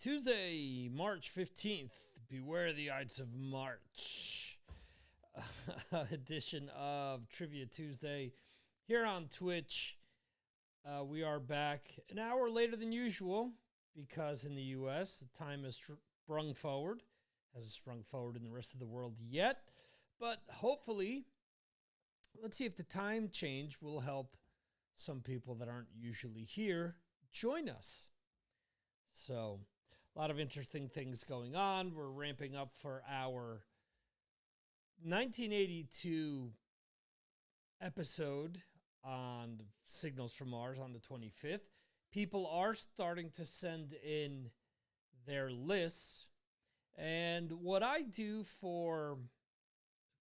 Tuesday, March 15th. Beware the Ides of March. Edition of Trivia Tuesday here on Twitch. We are back an hour later than usual because in the U.S. the time has sprung forward. Hasn't sprung forward in the rest of the world yet. But hopefully, let's see if the time change will help some people that aren't usually here join us. So, a lot of interesting things going on. We're ramping up for our 1982 episode on Signals from Mars on the 25th. People are starting to send in their lists. And what I do for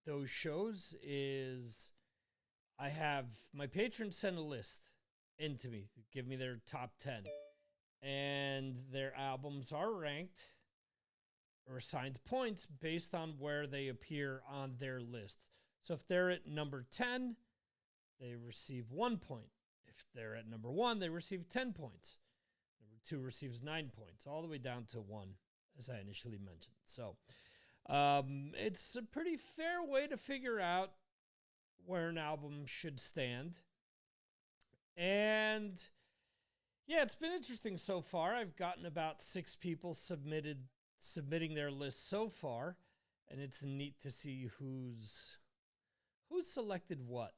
those shows is I have my patrons send a list into me, give me their top 10. And their albums are ranked or assigned points based on where they appear on their list. So if they're at number 10, they receive 1 point. If they're at number 1, they receive 10 points. Number 2 receives 9 points, all the way down to 1, as I initially mentioned. So it's a pretty fair way to figure out where an album should stand. And yeah, it's been interesting so far. I've gotten about 6 people submitting their list so far, and it's neat to see who's selected what.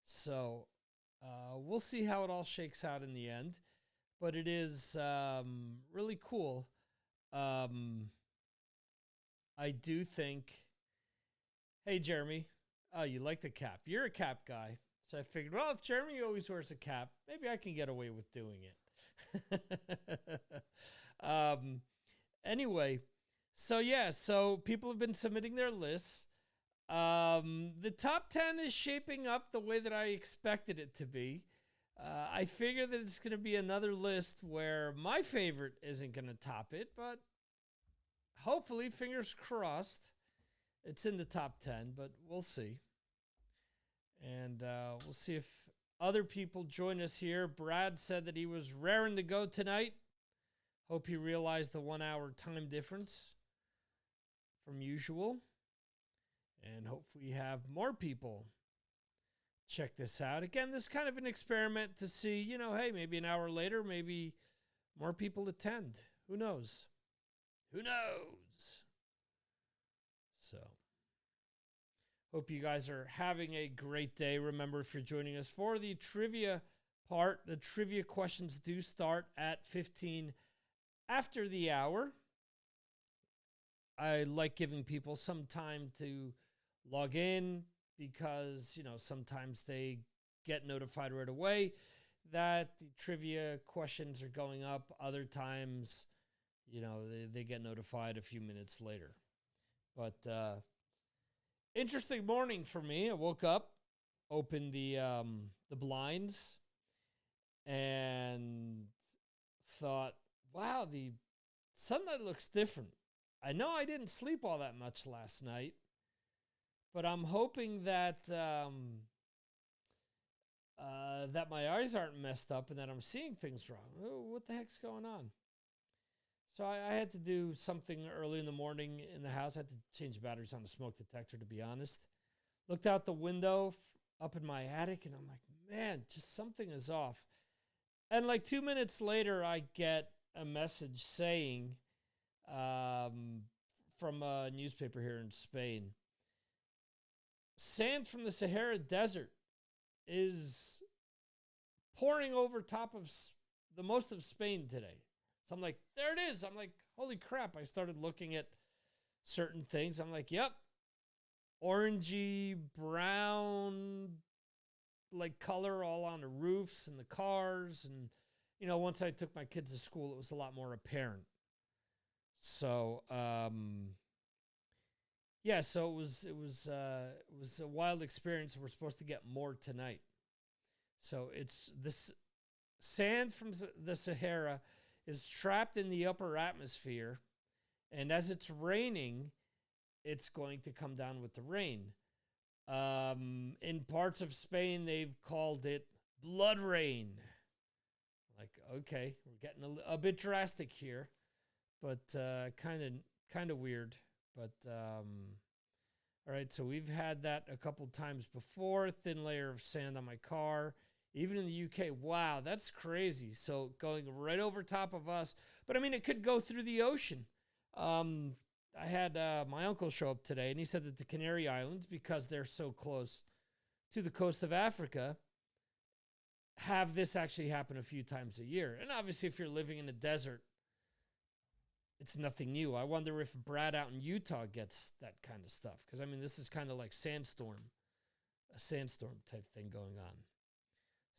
So we'll see how it all shakes out in the end, but it is really cool. I do think, hey, Jeremy, you like the cap. You're a cap guy. So I figured, well, if Jeremy always wears a cap, maybe I can get away with doing it. Anyway, so people have been submitting their lists. The top 10 is shaping up the way that I expected it to be. I figure that it's going to be another list where my favorite isn't going to top it, but hopefully, fingers crossed, it's in the top 10, but we'll see. And we'll see if other people join us here. Brad said that he was raring to go tonight. Hope he realized the 1 hour time difference from usual. And hopefully we have more people check this out. Again, this is kind of an experiment to see, hey, maybe an hour later, maybe more people attend. Who knows? Who knows? So, hope you guys are having a great day. Remember, if you're joining us for the trivia part, the trivia questions do start at 15 after the hour. I like giving people some time to log in because, sometimes they get notified right away that the trivia questions are going up. Other times, they get notified a few minutes later. But interesting morning for me. I woke up, opened the blinds, and thought, wow, the sunlight looks different. I know I didn't sleep all that much last night, but I'm hoping that that my eyes aren't messed up and that I'm seeing things wrong. Oh, what the heck's going on? So I had to do something early in the morning in the house. I had to change batteries on the smoke detector, to be honest. Looked out the window up in my attic, and I'm like, man, just something is off. And like 2 minutes later, I get a message saying from a newspaper here in Spain, sand from the Sahara Desert is pouring over top of the most of Spain today. So I'm like, there it is. I'm like, holy crap. I started looking at certain things. I'm like, yep, orangey, brown, like color all on the roofs and the cars. And, once I took my kids to school, it was a lot more apparent. So, so it was a wild experience. We're supposed to get more tonight. So it's this sand from the Sahara is trapped in the upper atmosphere, and as it's raining, it's going to come down with the rain. In parts of Spain, they've called it blood rain. Like, okay, we're getting a bit drastic here, but kind of weird. But all right, so we've had that a couple times before. Thin layer of sand on my car. Even in the UK, wow, that's crazy. So going right over top of us. But I mean, it could go through the ocean. I had my uncle show up today, and he said that the Canary Islands, because they're so close to the coast of Africa, have this actually happen a few times a year. And obviously, if you're living in a desert, it's nothing new. I wonder if Brad out in Utah gets that kind of stuff. Because, I mean, this is kind of like a sandstorm type thing going on.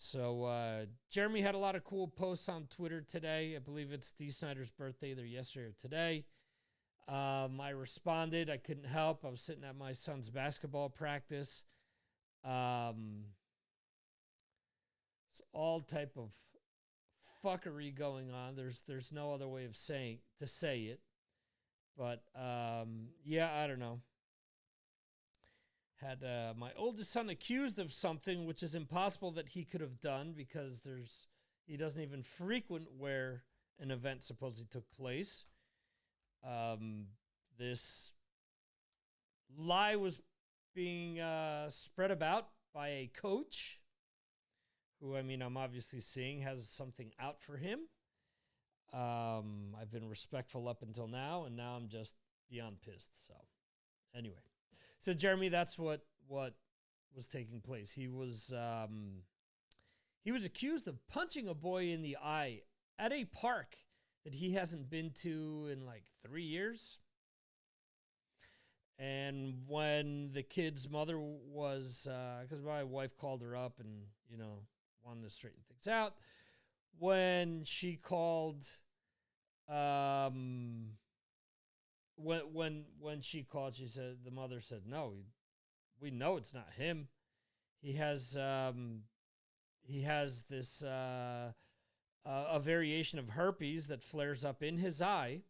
So Jeremy had a lot of cool posts on Twitter today. I believe it's Dee Snider's birthday either yesterday or today. I responded. I couldn't help. I was sitting at my son's basketball practice. It's all type of fuckery going on. There's no other way of say it. But yeah, I don't know. Had my oldest son accused of something which is impossible that he could have done because he doesn't even frequent where an event supposedly took place. This lie was being spread about by a coach who, I mean, I'm obviously seeing has something out for him. I've been respectful up until now, and now I'm just beyond pissed. So anyway. So, Jeremy, that's what was taking place. He was accused of punching a boy in the eye at a park that he hasn't been to in like 3 years. And when the kid's mother was, because my wife called her up and, you know, wanted to straighten things out. When she called, when she called, she said, the mother said, no, we know it's not him. He has this a variation of herpes that flares up in his eye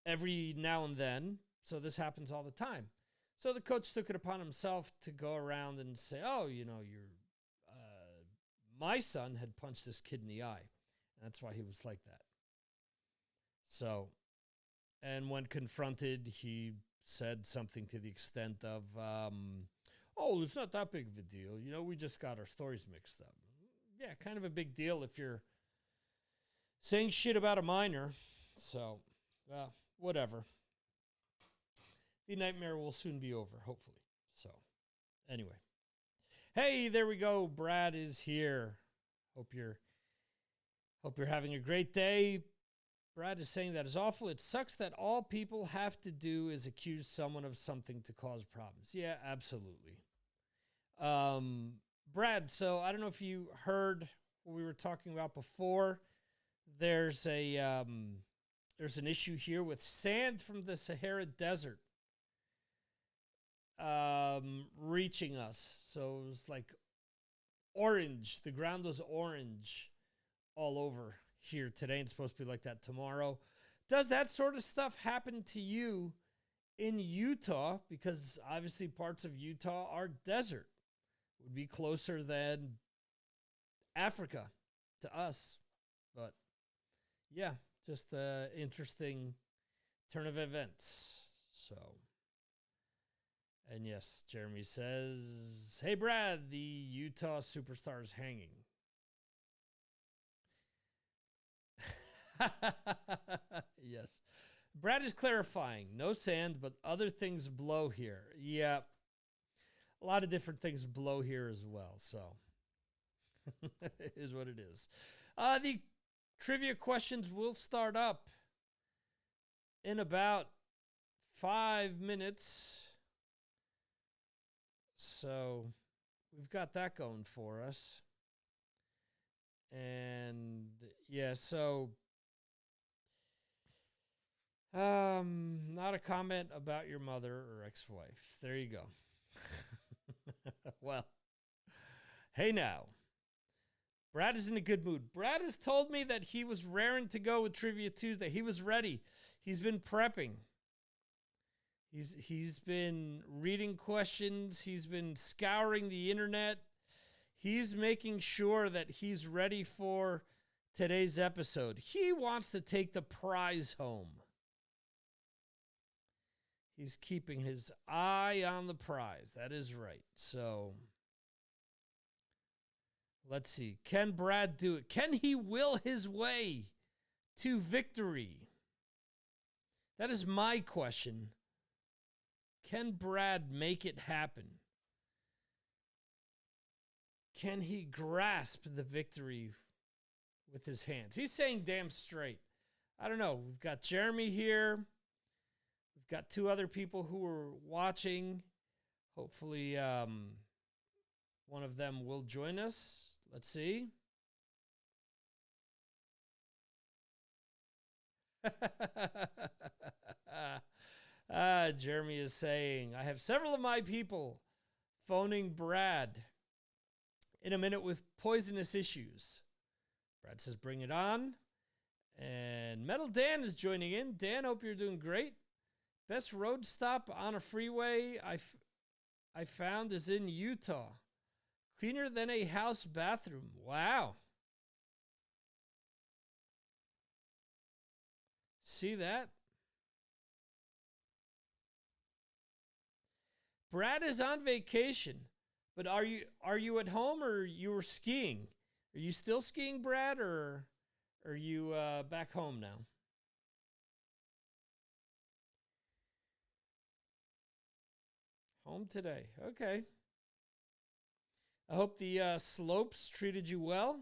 every now and then. So this happens all the time. So the coach took it upon himself to go around and say, oh, you know, my son had punched this kid in the eye. And that's why he was like that. So, and when confronted, he said something to the extent of, oh, it's not that big of a deal. You know, we just got our stories mixed up. Yeah, kind of a big deal if you're saying shit about a minor. So, whatever. The nightmare will soon be over, hopefully. So, anyway. Hey, there we go. Brad is here. Hope you're having a great day. Brad is saying that is awful. It sucks that all people have to do is accuse someone of something to cause problems. Yeah, absolutely. Brad, so I don't know if you heard what we were talking about before. There's an issue here with sand from the Sahara Desert reaching us. So it was like orange. The ground was orange all over here today, and it's supposed to be like that tomorrow. Does that sort of stuff happen to you in Utah? Because obviously parts of Utah are desert. It would be closer than Africa to us. But yeah, just an interesting turn of events. So, and yes, Jeremy says, hey, Brad, the Utah superstar is hanging. Yes. Brad is clarifying. No sand, but other things blow here. Yeah. A lot of different things blow here as well. So it is what it is. The trivia questions will start up in about 5 minutes. So we've got that going for us. And yeah, so not a comment about your mother or ex-wife. There you go. Well, hey now. Brad is in a good mood. Brad has told me that he was raring to go with Trivia Tuesday. He was ready. He's been prepping. He's been reading questions. He's been scouring the internet. He's making sure that he's ready for today's episode. He wants to take the prize home. He's keeping his eye on the prize. That is right. So, let's see. Can Brad do it? Can he will his way to victory? That is my question. Can Brad make it happen? Can he grasp the victory with his hands? He's saying damn straight. I don't know. We've got Jeremy here. We've got two other people who are watching. Hopefully, one of them will join us. Let's see. Jeremy is saying, I have several of my people phoning Brad in a minute with poisonous issues. Brad says, bring it on. And Metal Dan is joining in. Dan, hope you're doing great. Best road stop on a freeway I found is in Utah. Cleaner than a house bathroom. Wow. See that? Brad is on vacation, but are you at home or you were skiing? Are you still skiing, Brad, or are you back home now? Home today. Okay. I hope the slopes treated you well.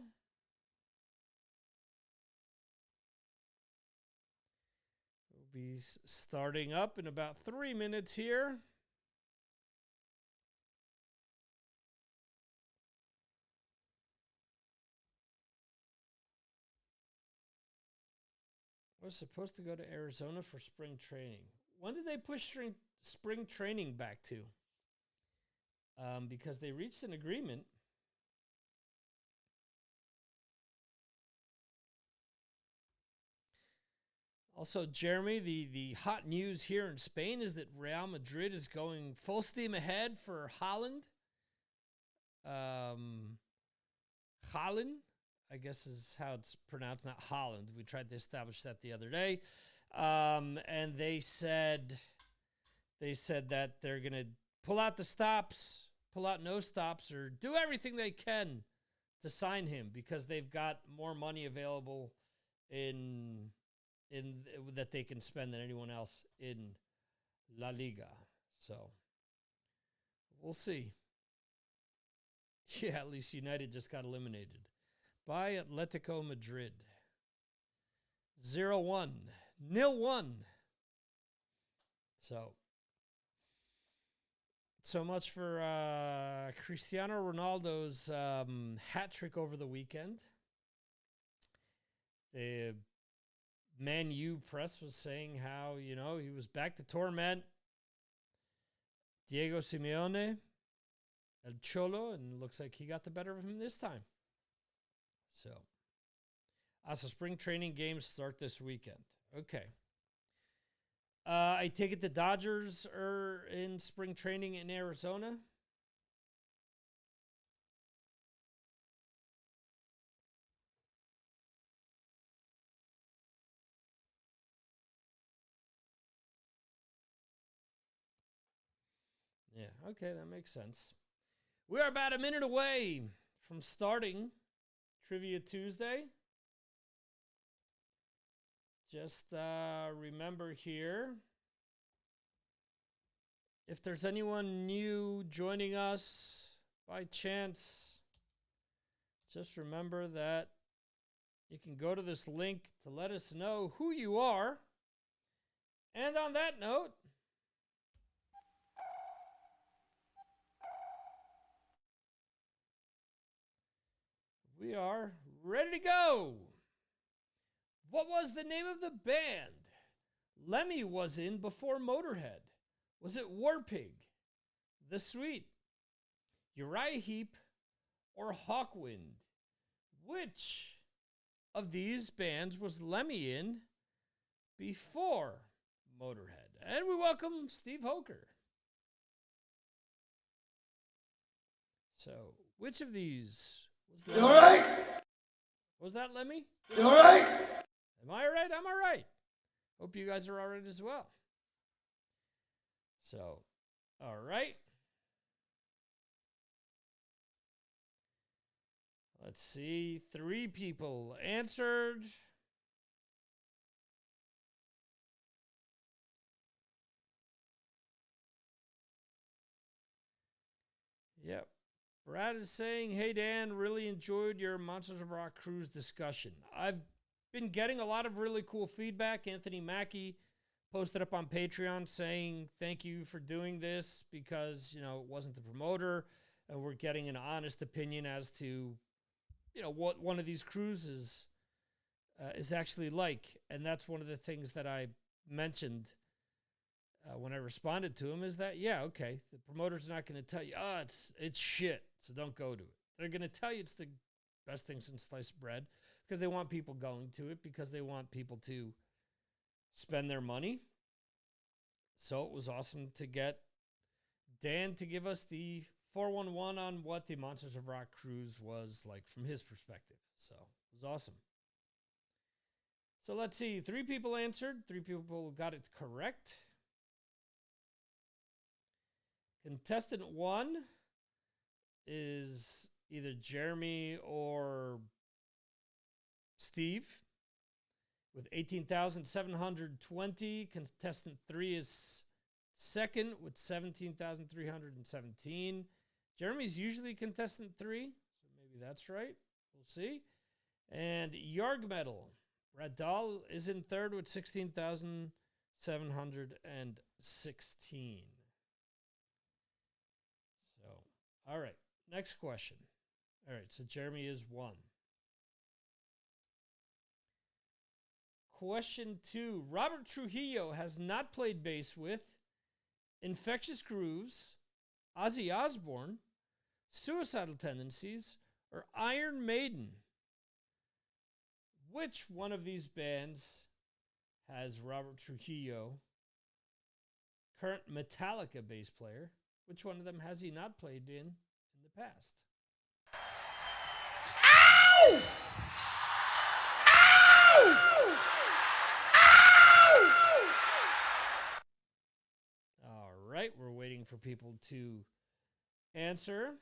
We'll be starting up in about 3 minutes here. I was supposed to go to Arizona for spring training. When did they push spring training back to? Because they reached an agreement. Also, Jeremy, the hot news here in Spain is that Real Madrid is going full steam ahead for Haaland. Haaland, I guess is how it's pronounced, not Holland. We tried to establish that the other day. And they said that they're going to pull out the stops, pull out no stops, or do everything they can to sign him because they've got more money available in that they can spend than anyone else in La Liga. So we'll see. Yeah, at least United just got eliminated by Atletico Madrid. 0-1. 0-1. So much for Cristiano Ronaldo's hat trick over the weekend. The Man U press was saying how, he was back to torment Diego Simeone, El Cholo, and looks like he got the better of him this time. So spring training games start this weekend. Okay. I take it the Dodgers are in spring training in Arizona. Yeah, okay, that makes sense. We are about a minute away from starting Trivia Tuesday. Just remember here, if there's anyone new joining us by chance, just remember that you can go to this link to let us know who you are. And on that note, we are ready to go. What was the name of the band Lemmy was in before Motorhead? Was it Warpig, The Sweet, Uriah Heep, or Hawkwind? Which of these bands was Lemmy in before Motorhead? And we welcome Steve Hoker. So, which of these was Lemmy? You all right? Was that Lemmy? You all right? Am I all right? I'm all right. Hope you guys are all right as well. So, all right. Let's see. 3 people answered. Yep. Brad is saying, hey, Dan, really enjoyed your Monsters of Rock cruise discussion. I've been getting a lot of really cool feedback. Anthony Mackie posted up on Patreon saying, thank you for doing this because, it wasn't the promoter. And we're getting an honest opinion as to, what one of these cruises is actually like. And that's one of the things that I mentioned when I responded to him is that, yeah, okay, the promoter's not going to tell you, it's shit, so don't go to it. They're going to tell you it's the best thing since sliced bread because they want people going to it, because they want people to spend their money. So it was awesome to get Dan to give us the 411 on what the Monsters of Rock cruise was like from his perspective. So it was awesome. So let's see. 3 people answered. 3 people got it correct. Contestant 1 is either Jeremy or Steve with 18,720. Contestant 3 is second with 17,317. Jeremy's usually contestant 3, so maybe that's right. We'll see. And Yarg Metal, Radal is in third with 16,716. All right, next question. All right, so Jeremy is 1. Question 2. Robert Trujillo has not played bass with Infectious Grooves, Ozzy Osbourne, Suicidal Tendencies, or Iron Maiden. Which one of these bands has Robert Trujillo, current Metallica bass player? Which one of them has he not played in the past? Ow! Ow! Ow! All right, we're waiting for people to answer.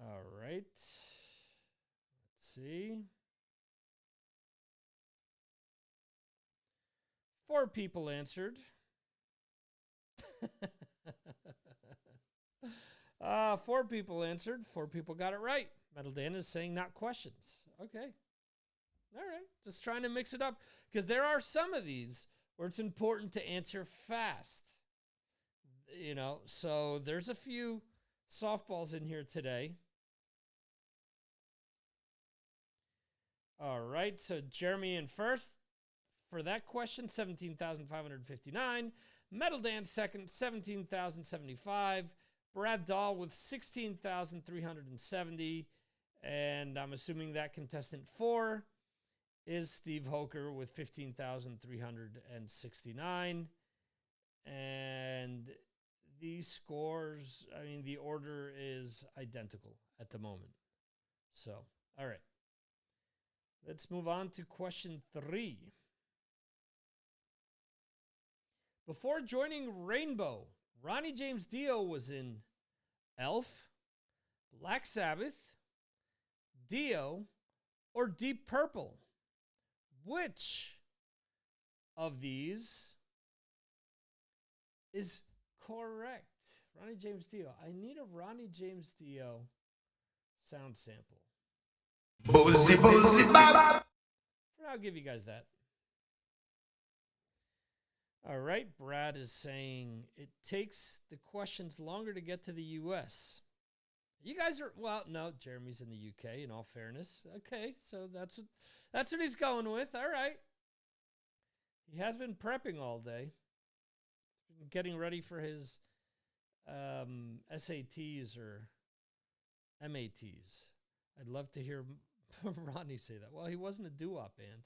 All right. Let's see. 4 people answered. 4 people answered. 4 people got it right. Metal Dan is saying not questions. Okay. All right. Just trying to mix it up. Because there are some of these where it's important to answer fast. So there's a few softballs in here today. All right. So Jeremy in first. For that question, 17,559. Metal Dan second, 17,075. Brad Dahl with 16,370. And I'm assuming that contestant 4 is Steve Hoker with 15,369. And these scores, the order is identical at the moment. So, all right. Let's move on to question 3. Before joining Rainbow, Ronnie James Dio was in Elf, Black Sabbath, Dio, or Deep Purple. Which of these is correct? Ronnie James Dio. I need a Ronnie James Dio sound sample. I'll give you guys that. All right, Brad is saying it takes the questions longer to get to the U.S. You guys are, no, Jeremy's in the U.K., in all fairness. Okay, so that's what he's going with. All right. He has been prepping all day, getting ready for his SATs or MATs. I'd love to hear Ronnie say that. Well, he wasn't a doo-wop band.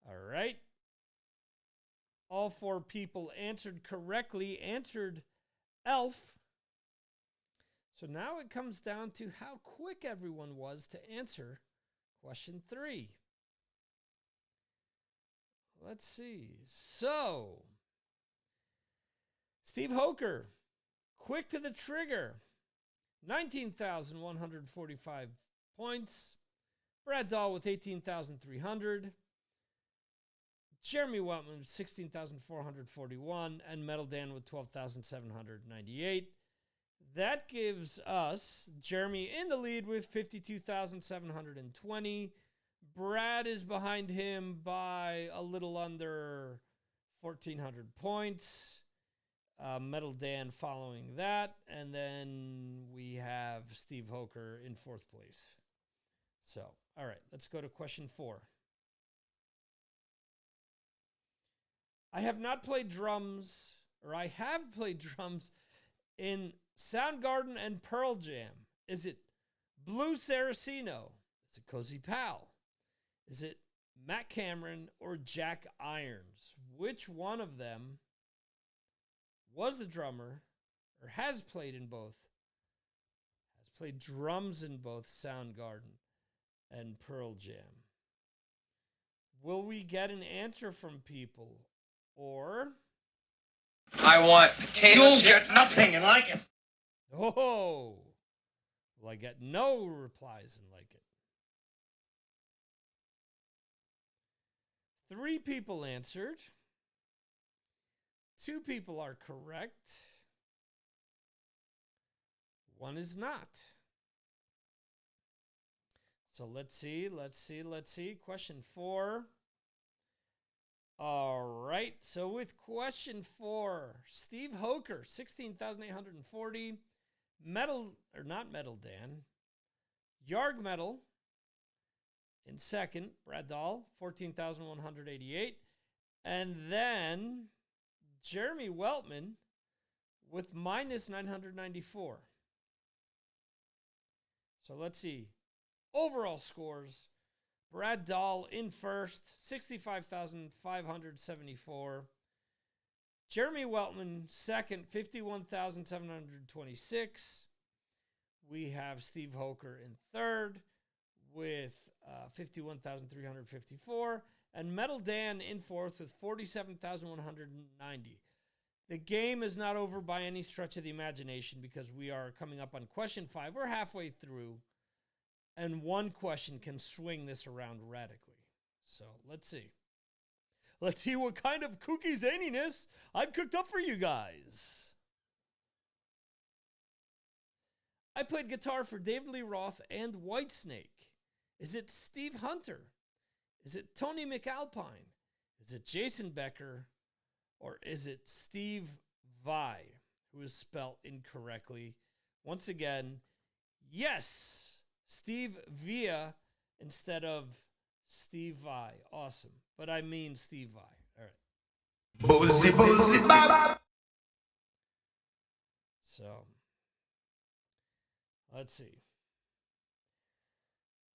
All right. All 4 people answered correctly, answered Elf. So now it comes down to how quick everyone was to answer question 3. Let's see. So, Steve Hoker, quick to the trigger, 19,145 points. Brad Dahl with 18,300. Jeremy Weltman with 16,441. And Metal Dan with 12,798. That gives us Jeremy in the lead with 52,720. Brad is behind him by a little under 1,400 points. Metal Dan following that. And then we have Steve Hoker in 4th place. So, all right, let's go to question 4. I have played drums in Soundgarden and Pearl Jam. Is it Blue Saraceno? Is it Cozy Powell? Is it Matt Cameron or Jack Irons? Which one of them was the drummer or has played in both? Has played drums in both Soundgarden and Pearl Jam. Will we get an answer from people? Or I want potatoes. You'll get nothing and like it. Oh, will I get no replies and like it? 3 people answered. 2 people are correct. 1 is not. So let's see. Question 4. All right. So with question 4, Steve Hoker, 16,840. Not Metal Dan. Yarg Metal in 2nd. Brad Dahl, 14,188. And then Jeremy Weltman with minus 994. So let's see. Overall scores. Brad Dahl in 1st, 65,574. Jeremy Weltman 2nd, 51,726. We have Steve Hoker in 3rd with 51,354. And Metal Dan in 4th with 47,190. The game is not over by any stretch of the imagination because we are coming up on question 5. We're halfway through. And one question can swing this around radically. So let's see. Let's see what kind of kooky zaniness I've cooked up for you guys. I played guitar for David Lee Roth and Whitesnake. Is it Steve Hunter? Is it Tony McAlpine? Is it Jason Becker? Or is it Steve Vai, who is spelled incorrectly? Once again, yes. Steve Via instead of Steve Vai. Awesome. But I mean Steve Vai. All right. So, let's see.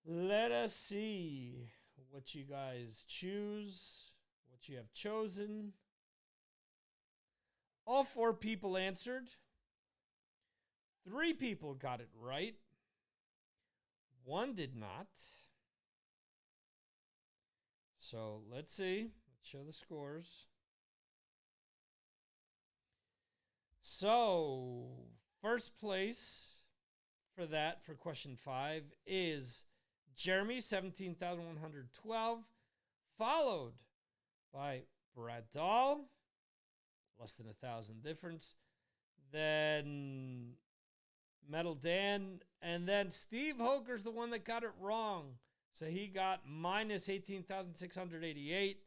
Let us see what you guys choose, what you have chosen. All 4 people answered. 3 people got it right. 1 did not. So let's see. Let's show the scores. So first place for question 5 is Jeremy, 17,112, followed by Brad Dahl, less than 1,000 difference. Then Metal Dan, and then Steve Hoker's the one that got it wrong. So he got minus 18,688.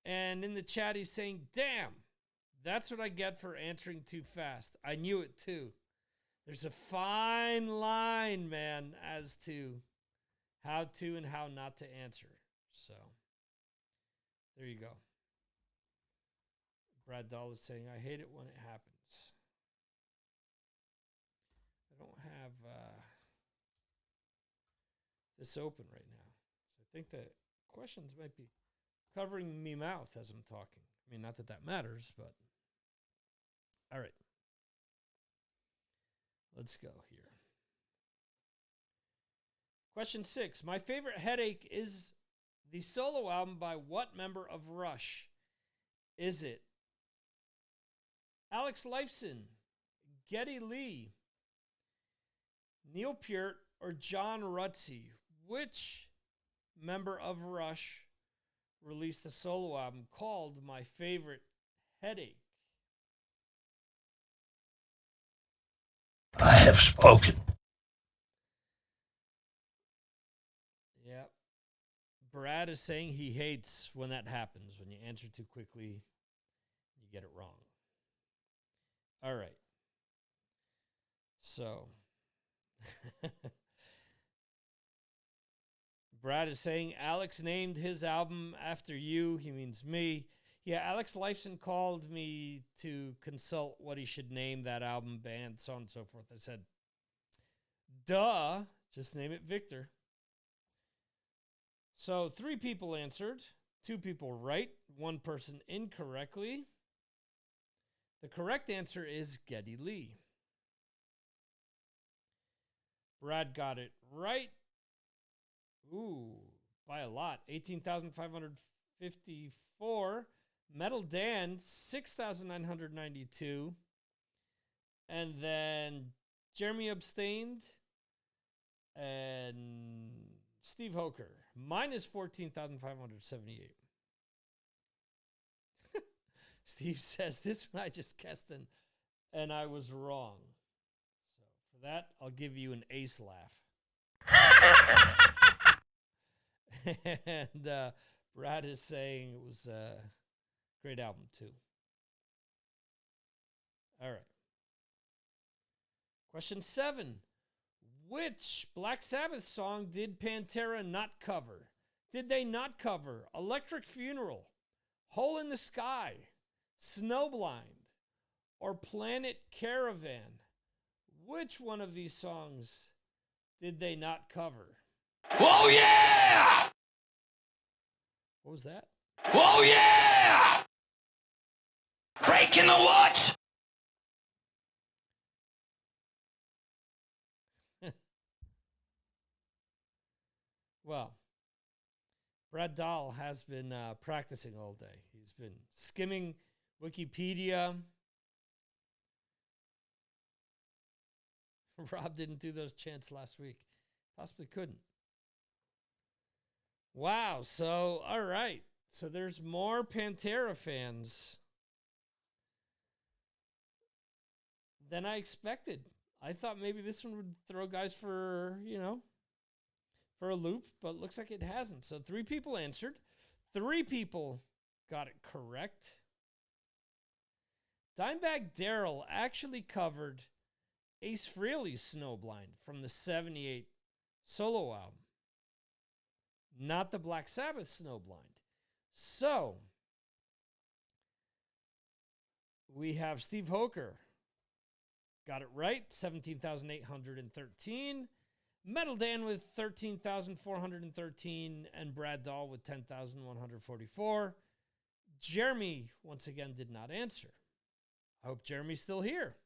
And in the chat, he's saying, damn, that's what I get for answering too fast. I knew it too. There's a fine line, man, as to how to and how not to answer. So there you go. Brad Dahl is saying, I hate it when it happens. I don't have this open right now. So I think the questions might be covering me mouth as I'm talking. I mean, not that that matters, but all right. Let's go here. Question 6. My favorite headache is the solo album by what member of Rush? Is it Alex Lifeson, Geddy Lee, Neil Peart, or John Rutsey? Which member of Rush released a solo album called My Favorite Headache? I have spoken. Yep. Brad is saying he hates when that happens, when you answer too quickly, you get it wrong. All right. So, Brad is saying Alex named his album after you. He means me. Yeah, Alex Lifeson called me to consult what he should name that album, band, so on and so forth. I said, duh, just name it Victor. So 3 people answered, 2 people right, 1 person incorrectly. The correct answer is Geddy Lee. Brad got it right. Ooh, by a lot. 18,554. Metal Dan, 6,992. And then Jeremy abstained. And Steve Hoker, minus 14,578. Steve says, this one I just guessed and I was wrong. So for that, I'll give you an ace laugh. And Brad is saying it was a great album too. All right. Question 7. Which Black Sabbath song did Pantera not cover? Did they not cover Electric Funeral, Hole in the Sky, Snowblind, or Planet Caravan? Which one of these songs did they not cover? Oh, yeah! What was that? Oh, yeah! Breaking the what? Well, Brad Dahl has been practicing all day. He's been skimming Wikipedia. Rob didn't do those chants last week. Possibly couldn't. Wow. So, all right. So there's more Pantera fans than I expected. I thought maybe this one would throw guys for, for a loop, but looks like it hasn't. So 3 people answered. 3 people got it correct. Dimebag Darrell actually covered Ace Frehley's Snowblind from the 78 solo album, not the Black Sabbath Snowblind. So we have Steve Hoker. Got it right, 17,813. Metal Dan with 13,413, and Brad Dahl with 10,144. Jeremy, once again, did not answer. I hope Jeremy's still here.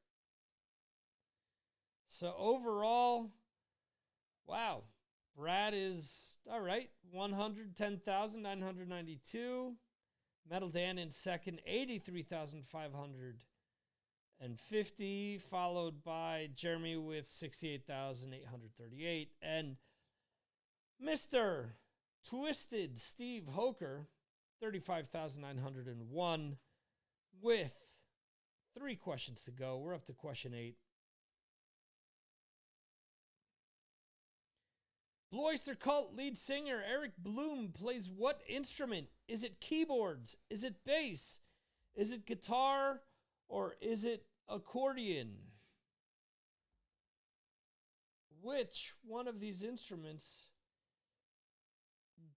So overall, wow, Brad is, all right, 110,992. Metal Dan in second, 83,550, followed by Jeremy with 68,838. And Mr. Twisted Steve Hoker, 35,901, with 3 questions to go. We're up to question 8. Blue Oyster Cult lead singer Eric Bloom plays what instrument? Is it keyboards? Is it bass? Is it guitar? Or is it accordion? Which one of these instruments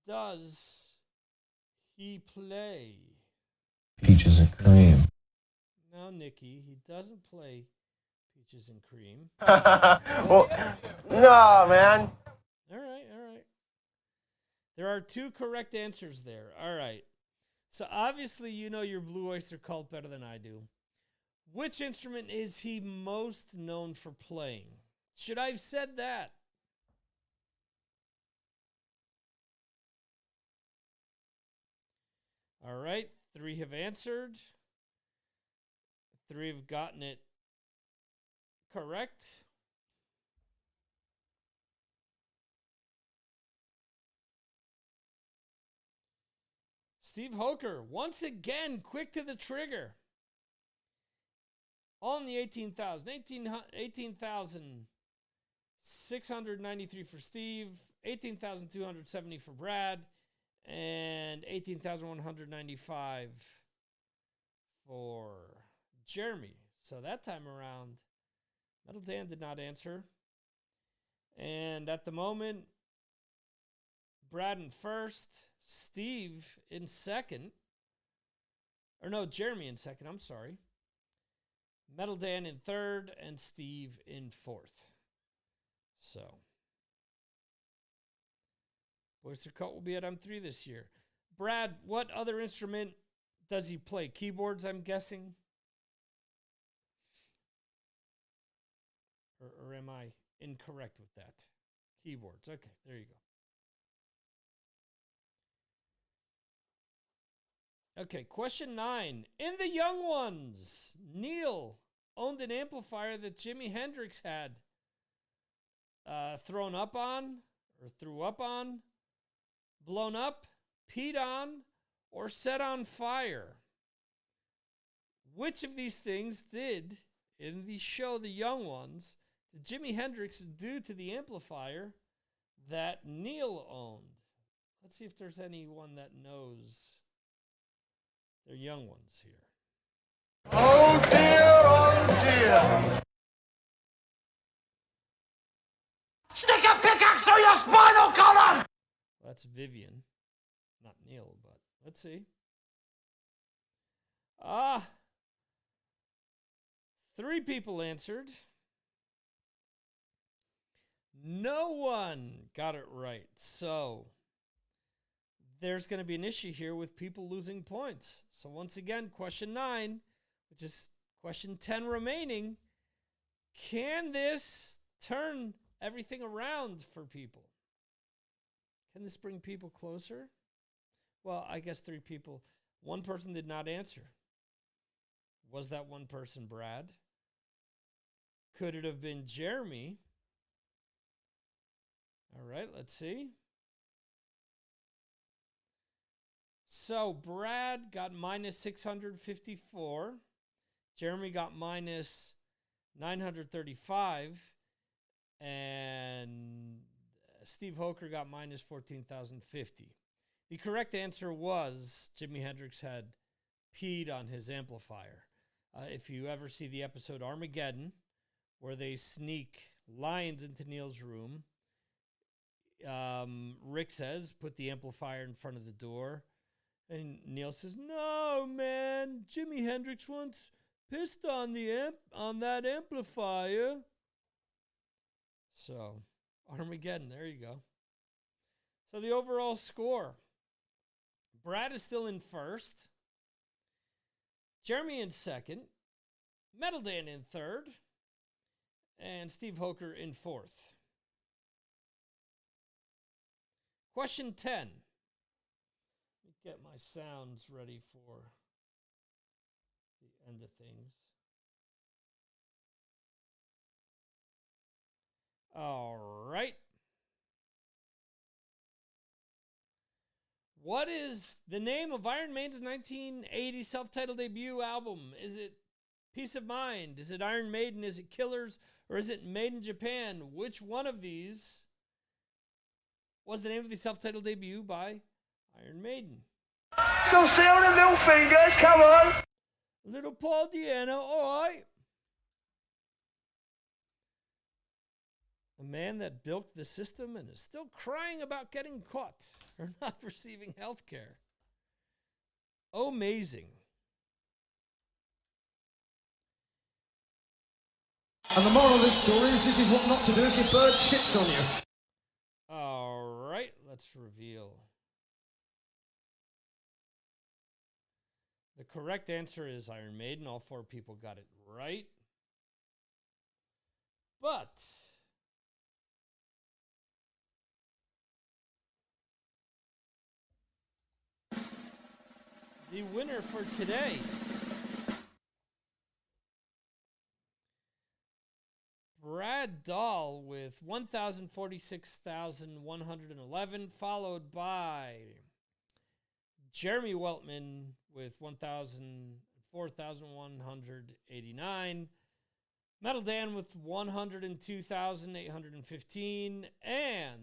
does he play? Peaches and cream. No, Nikki, he doesn't play Peaches and Cream. Well, no, man. All right, all right. There are 2 correct answers there. All right. So obviously you know your Blue Oyster Cult better than I do. Which instrument is he most known for playing? Should I have said that? All right. 3 have answered. 3 have gotten it correct. Steve Hoker, once again, quick to the trigger. On the 18,693 for Steve, 18,270 for Brad, and 18,195 for Jeremy. So that time around, Metal Dan did not answer. And at the moment, Brad in first, Steve in second. Or no, Jeremy in second, I'm sorry. Metal Dan in third, and Steve in fourth. So, Boyster Cult will be at M3 this year. Brad, what other instrument does he play? Keyboards, I'm guessing? Or am I incorrect with that? Keyboards. Okay, there you go. Okay, question 9. In the Young Ones, Neil owned an amplifier that Jimi Hendrix had thrown up on, or threw up on, blown up, peed on, or set on fire. Which of these things did, in the show The Young Ones, did Jimi Hendrix do to the amplifier that Neil owned? Let's see if there's anyone that knows. They're young ones here. Oh dear, oh dear. Stick a pickaxe through your spinal column! Well, that's Vivian. Not Neil, but let's see. 3 people answered. No one got it right. So there's going to be an issue here with people losing points. So once again, question 9, which is question 10 remaining. Can this turn everything around for people? Can this bring people closer? Well, I guess 3 people. 1 person did not answer. Was that 1 person Brad? Could it have been Jeremy? All right, let's see. So Brad got minus 654. Jeremy got minus 935. And Steve Hoker got minus 14,050. The correct answer was Jimi Hendrix had peed on his amplifier. If you ever see the episode Armageddon, where they sneak lions into Neil's room, Rick says, put the amplifier in front of the door. And Neil says, no, man, Jimi Hendrix once pissed on on that amplifier. So, Armageddon, there you go. So the overall score. Brad is still in first. Jeremy in second. Metal Dan in third. And Steve Hoker in fourth. Question 10. Let me get my sounds ready for the end of things. All right. What is the name of Iron Maiden's 1980 self-titled debut album? Is it Peace of Mind? Is it Iron Maiden? Is it Killers? Or is it Made in Japan? Which one of these was the name of the self-titled debut by Iron Maiden? So see on the little fingers, come on. Little Paul Diana, all right. A man that bilked the system and is still crying about getting caught or not receiving health care. Amazing. And the moral of this story is this is what not to do if your bird shits on you. All right, let's reveal. The correct answer is Iron Maiden. All 4 people got it right. But the winner for today. Brad Dahl with 1,046,111, followed by Jeremy Weltman with 4,189, Metal Dan with 102,815, and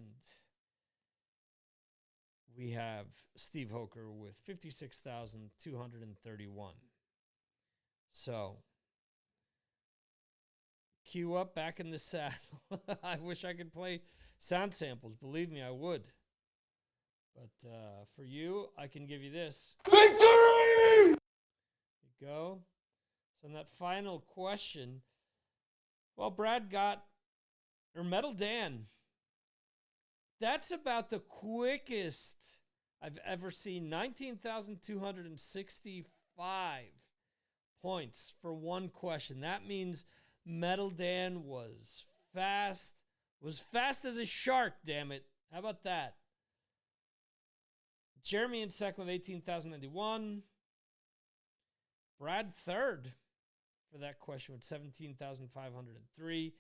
we have Steve Hoker with 56,231. So, cue up back in the saddle. I wish I could play sound samples. Believe me, I would. But for you, I can give you this. Victory! There you go. So in that final question, well, Metal Dan, that's about the quickest I've ever seen. 19,265 points for one question. That means Metal Dan was fast as a shark, damn it. How about that? Jeremy in second with 18,091. Brad third for that question with 17,503.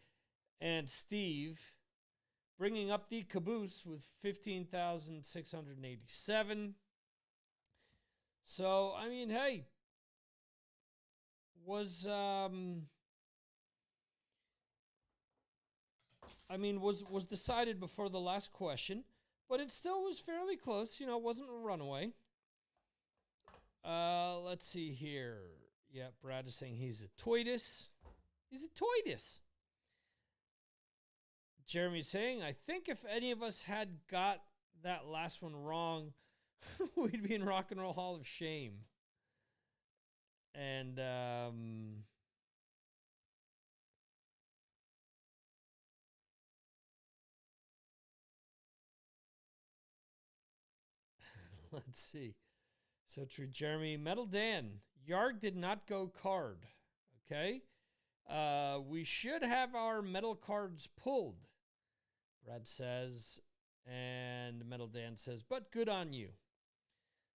And Steve bringing up the caboose with 15,687. So, I mean, hey, was decided before the last question, but it still was fairly close. It wasn't a runaway. Let's see here. Yeah, Brad is saying he's a toitus. He's a toitus. Jeremy's saying, I think if any of us had got that last one wrong, we'd be in Rock and Roll Hall of Shame. And let's see. So true, Jeremy. Metal Dan, Yarg did not go card. Okay. We should have our metal cards pulled, Brad says. And Metal Dan says, but good on you.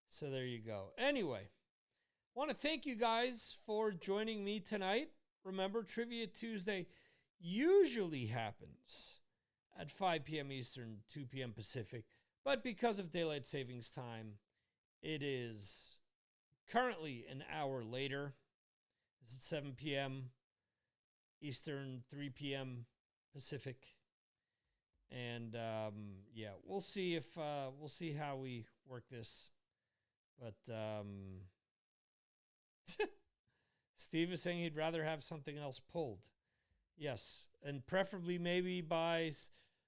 So there you go. Anyway, I want to thank you guys for joining me tonight. Remember, Trivia Tuesday usually happens at 5 p.m. Eastern, 2 p.m. Pacific. But because of daylight savings time, it is currently an hour later. It's at 7 p.m. Eastern, 3 p.m. Pacific. And yeah, we'll see how we work this. But Steve is saying he'd rather have something else pulled. Yes, and preferably maybe by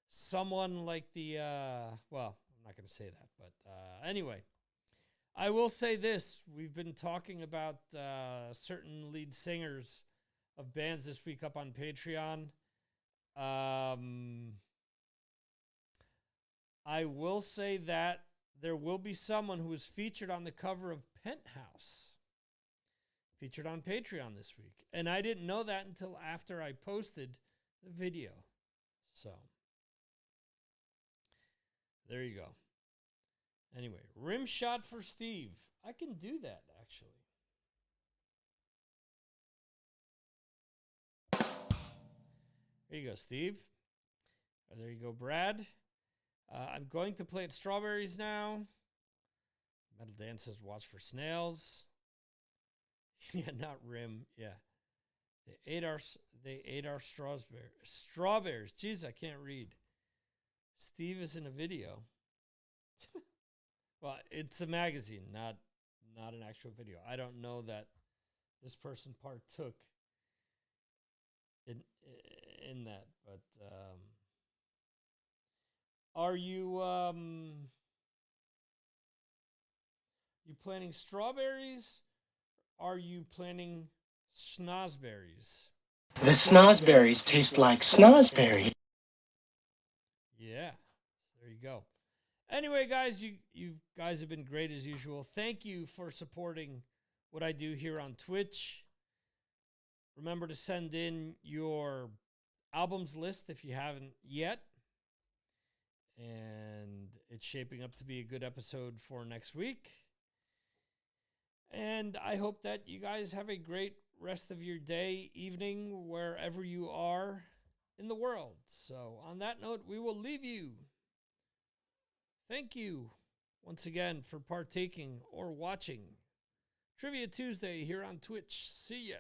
someone like the well, I'm not going to say that, but anyway, I will say this. We've been talking about certain lead singers of bands this week up on Patreon. I will say that there will be someone who is featured on the cover of Penthouse, featured on Patreon this week. And I didn't know that until after I posted the video. So, there you go. Anyway, rim shot for Steve. I can do that, actually. There you go, Steve. There you go, Brad. I'm going to play at Strawberries now. Metal Dan says, watch for snails. Yeah, not rim. Yeah. They ate our strawberries. Jeez, I can't read. Steve is in a video. Well, it's a magazine, not an actual video. I don't know that this person partook in that, but are you planting strawberries? Are you planting snozberries? The snozberries taste like snozberries. Yeah, there you go. Anyway, guys, you guys have been great as usual. Thank you for supporting what I do here on Twitch. Remember to send in your albums list if you haven't yet. And it's shaping up to be a good episode for next week. And I hope that you guys have a great rest of your day, evening, wherever you are in the world. So on that note, we will leave you. Thank you once again for partaking or watching Trivia Tuesday here on Twitch. See ya.